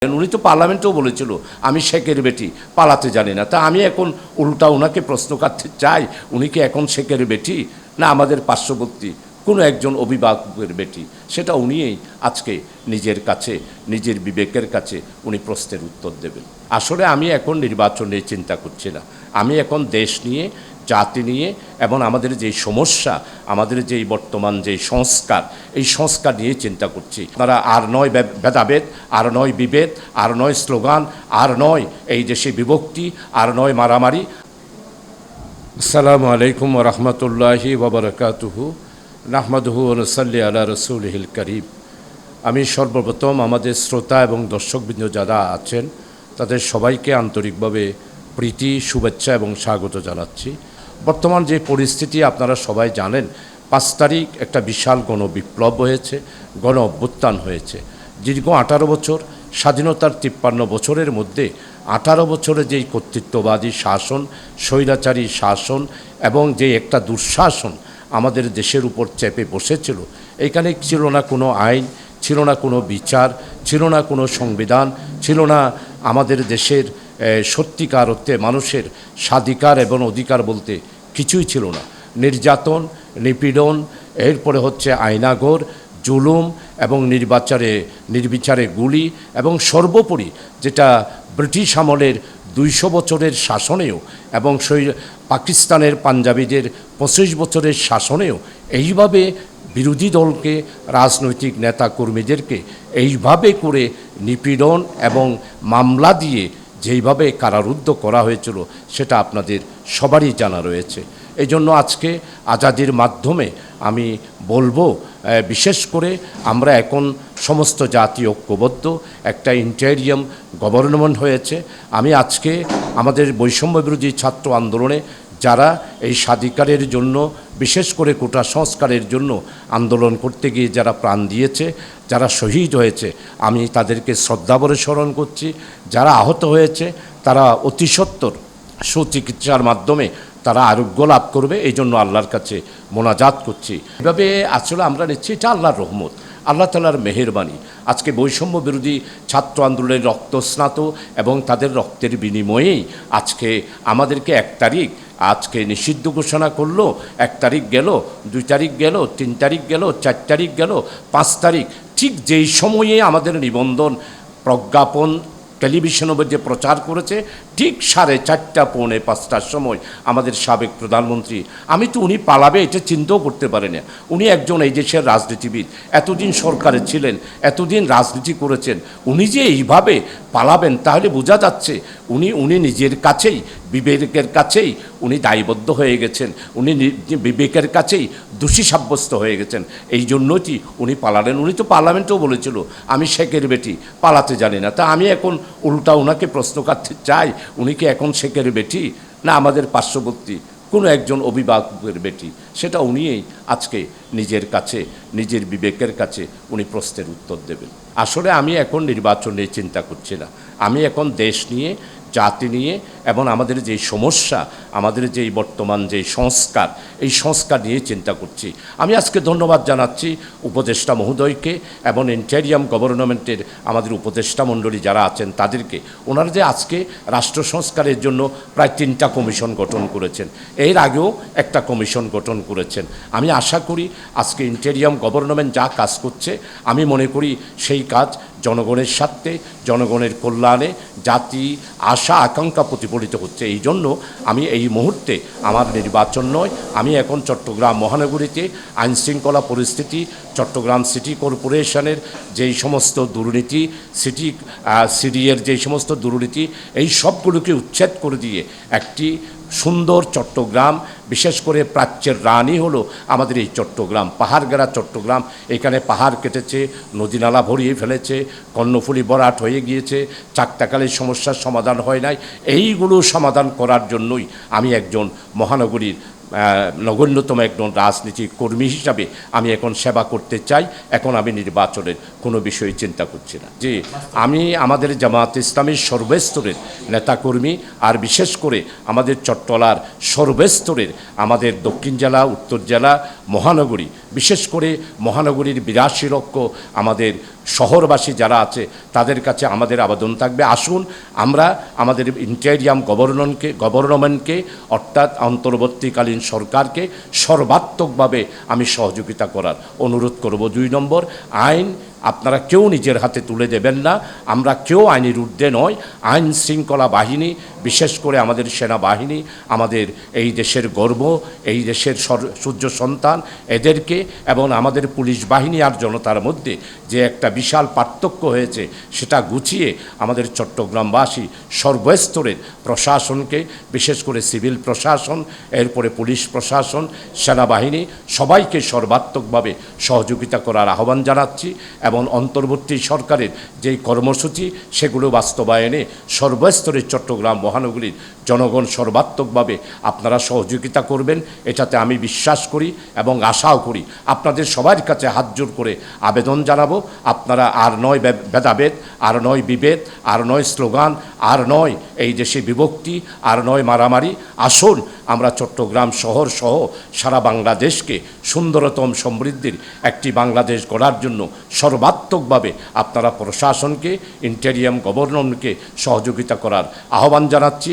উনি তো পার্লামেন্টেও বলেছিল আমি শেখের বেটি, পালাতে জানি না। তা আমি এখন উল্টা ওনাকে প্রশ্ন করতে চাই, উনি কি এখন শেখের বেটি না আমাদের পার্শ্ববর্তী কোনো একজন অভিভাবকের বেটি? সেটা উনিই আজকে নিজের কাছে, নিজের বিবেকের কাছে উনি প্রশ্নের উত্তর দেবেন। আসলে আমি এখন নির্বাচন নিয়ে চিন্তা করছি না, আমি এখন দেশ নিয়ে, জাতি নিয়ে এবং আমাদের যেই সমস্যা, আমাদের যেই বর্তমান যেই সংস্কার, এই সংস্কার নিয়ে চিন্তা করছি। তারা আর নয় ভেদাভেদ, আর নয় বিভেদ, আর নয় স্লোগান, আর নয় এই দেশে বিভক্তি, আর নয় মারামারি। আসসালামু আলাইকুম ওয়া রাহমাতুল্লাহি ওয়া বারাকাতুহু। নাহমাদুহু ওয়া নুসাল্লি আলা রাসূলিহিল কারীম। আমি সর্বপ্রথম আমাদের শ্রোতা এবং দর্শকবৃন্দ যারা আছেন তাদের সবাইকে আন্তরিকভাবে প্রীতি, শুভেচ্ছা এবং স্বাগত জানাচ্ছি। বর্তমান যে পরিস্থিতি আপনারা সবাই জানেন, 5 তারিখ একটা বিশাল গণবিপ্লব হয়েছে, গণ অভ্যুত্থান হয়েছে। দীর্ঘ 18 বছর স্বাধীনতার 53 বছরের মধ্যে 18 বছরে যেই কর্তৃত্ববাদী শাসন, স্বৈরাচারী শাসন এবং যে একটা দুঃশাসন আমাদের দেশের উপর চেপে বসেছিল, এখানে ছিল না কোনো আইন, ছিল না কোনো বিচার, ছিল না কোনো সংবিধান, ছিল না আমাদের দেশের সত্যিকার অর্থে মানুষের স্বাধিকার এবং অধিকার বলতে কিছুই ছিল না। নির্যাতন, নিপীড়ন, এরপরে হচ্ছে আয়নাঘর, জুলুম এবং নির্বিচারে গুলি, এবং সর্বোপরি যেটা ব্রিটিশ আমলের 200 বছরের শাসনেও এবং পাকিস্তানের পাঞ্জাবিদের 25 বছরের শাসনেও এইভাবে বিরোধী দলকে, রাজনৈতিক নেতা কর্মীদেরকে এইভাবে করে নিপীড়ন এবং মামলা দিয়ে যেইভাবে কারারুদ্ধ করা হয়েছিল সেটা আপনাদের সবারই জানা রয়েছে। এই জন্য আজকে আজাদির মাধ্যমে আমি বলবো, বিশেষ করে আমরা এখন সমস্ত জাতি ঐক্যবদ্ধ, একটা ইন্টেরিয়াম গভর্নমেন্ট হয়েছে। আমি আজকে আমাদের বৈষম্য বিরোধী ছাত্র আন্দোলনে যারা এই স্বাধিকারের জন্য, বিশেষ করে কোটা সংস্কারের জন্য আন্দোলন করতে গিয়ে যারা প্রাণ দিয়েছে, যারা শহীদ হয়েছে, আমি তাদেরকে শ্রদ্ধাভরে স্মরণ করছি। যারা আহত হয়েছে তারা অতি সত্বর সুচিকিৎসার মাধ্যমে তারা আরোগ্য লাভ করবে, এই জন্য আল্লাহর কাছে মোনাজাত করছি। এভাবে আসলে আমরা নিচ্ছি, এটা আল্লাহর রহমত, আল্লাহ তাআলার মেহেরবানি। আজকে বৈষম্য বিরোধী ছাত্র আন্দোলনের রক্তস্নাত এবং তাদের রক্তের বিনিময়েই আজকে আমাদেরকে 1 তারিখ আজকে নিষিদ্ধ ঘোষণা করলো। 1 তারিখ গেল, 2 তারিখ গেল, 3 তারিখ গেল, 4 তারিখ গেল, 5 তারিখ, ঠিক যেই সময়ে আমাদের নিবন্ধন প্রজ্ঞাপন টেলিভিশনের মধ্যে প্রচার করেছে, ঠিক 4:30 পৌনে 5টার সময় আমাদের সাবেক প্রধানমন্ত্রী, আমি তো উনি পালাবে এটা চিন্তাও করতে পারি না। উনি একজন এই দেশের রাজনীতিবিদ, এতদিন সরকারে ছিলেন, এতদিন রাজনীতি করেছেন, উনি যে এইভাবে পালাবেন তাহলে বোঝা যাচ্ছে উনি নিজের কাছেই, বিবেকের কাছেই উনি দায়বদ্ধ হয়ে গেছেন, উনি বিবেকের কাছেই দোষী সাব্যস্ত হয়ে গেছেন। এই জন্যই উনি পালালেন। উনি তো পার্লামেন্টেও বলেছিল আমি শেখের বেটি, পালাতে জানি না। তা আমি এখন উল্টা ওনাকে প্রশ্ন করতে চাই, উনি কি এখন শেখের বেটি না আমাদের পার্শ্ববর্তী কোনো একজন অভিভাবকের বেটি? সেটা উনিই আজকে নিজের কাছে, নিজের বিবেকের কাছে উনি প্রশ্নের উত্তর দেবেন। আসলে আমি এখন নির্বাচন নিয়ে চিন্তা করছি না, আমি এখন দেশ নিয়ে, জাতি নিয়ে এবং আমাদের যেই সমস্যা, আমাদের যেই বর্তমান যেই সংস্কার, এই সংস্কার নিয়ে চিন্তা করছি। আমি আজকে ধন্যবাদ জানাচ্ছি উপদেষ্টা মহোদয়কে এবং ইন্টেরিয়াম গভর্নমেন্টের আমাদের উপদেষ্টা মণ্ডলী যারা আছেন তাদেরকে। ওনারা যে আজকে রাষ্ট্র সংস্কারের জন্য প্রায় 3টা কমিশন গঠন করেছেন, এর আগেও একটা কমিশন গঠন করেছেন। আমি আশা করি আজকে ইন্টেরিয়াম গভর্নমেন্ট যা কাজ করছে, আমি মনে করি সেই কাজ জনগণের স্বার্থে, জনগণের কল্যাণে, জাতি আশা আকাঙ্ক্ষা প্রতিফলিত হচ্ছে। এই জন্য আমি এই মুহূর্তে আমার নির্বাচন নয়, আমি এখন চট্টগ্রাম মহানগরীতে আইনশৃঙ্খলা পরিস্থিতি, চট্টগ্রাম সিটি কর্পোরেশনের যেই সমস্ত দুর্নীতি, সিডিএর যেই সমস্ত দুর্নীতি, এই সবগুলোকে উচ্ছেদ করে দিয়ে একটি সুন্দর চট্টগ্রাম, বিশেষ করে প্রাচ্যের রানী হলো আমাদের এই চট্টগ্রাম, পাহাড়গেরা চট্টগ্রাম। এখানে পাহাড় কেটেছে, নদীনালা ভরিয়ে ফেলেছে, কর্ণফুলী ভরাট হয়ে গিয়েছে, চাকতাকালের সমস্যার সমাধান হয় নাই। এইগুলো সমাধান করার জন্যই আমি একজন মহানগরীর নগণ্যতম একজন রাজনীতিক কর্মী হিসাবে আমি এখন সেবা করতে চাই। এখন আমি নির্বাচনের কোনো বিষয়ে চিন্তা করছি না। যে আমি আমাদের জামায়াত ইসলামীর সর্বস্তরের নেতাকর্মী, আর বিশেষ করে আমাদের চট্টলার সর্বস্তরের, আমাদের দক্ষিণ জেলা, উত্তর জেলা, মহানগরী বিশেষ করে মহানগরীর 82 লক্ষ আমাদের শহরবাসী যারা আছে তাদের কাছে আমাদের আবেদন থাকবে, আসুন আমরা আমাদের ইন্টেরিয়াম গভর্নমেন্টকে অর্থাৎ অন্তর্বর্তীকালীন সরকারকে সর্বাত্মকভাবে আমি সহযোগিতা করার অনুরোধ করব। 2 নম্বর, আইন আপনারা কেউ নিজের হাতে তুলে দেবেন না, আমরা কেউ আইনের ঊর্ধ্বে নয়। আইন শৃঙ্খলা বাহিনী, বিশেষ করে আমাদের সেনাবাহিনী, আমাদের এই দেশের গর্ব, এই দেশের সূর্য সন্তান, এদেরকে এবং আমাদের পুলিশ বাহিনী আর জনতার মধ্যে যে একটা বিশাল পার্থক্য হয়েছে সেটা গুছিয়ে আমাদের চট্টগ্রামবাসী সর্বস্তরের প্রশাসনকে, বিশেষ করে সিভিল প্রশাসন, এরপরে পুলিশ প্রশাসন, সেনাবাহিনী সবাইকে সর্বাত্মকভাবে সহযোগিতা করার আহ্বান জানাচ্ছি এবং অন্তর্বর্তী সরকারের যেই কর্মসূচি সেগুলো বাস্তবায়নে সর্বস্তরের চট্টগ্রাম মহানগরীর জনগণ সর্বাত্মকভাবে আপনারা সহযোগিতা করবেন, এটাতে আমি বিশ্বাস করি এবং আশাও করি। আপনাদের সবার কাছে হাত জোর করে আবেদন জানাবো, আপনারা আর নয় ভেদাভেদ, আর নয় বিভেদ, আর নয় স্লোগান, আর নয় এই দেশে বিভক্তি, আর নয় মারামারি। আসুন আমরা চট্টগ্রাম শহর সহ সারা বাংলাদেশকে সুন্দরতম সমৃদ্ধির একটি বাংলাদেশ গড়ার জন্য সর্বাত্মকভাবে আপনারা প্রশাসনকে, ইন্টেরিয়াম গভর্নরকে সহযোগিতা করার আহ্বান জানাচ্ছি।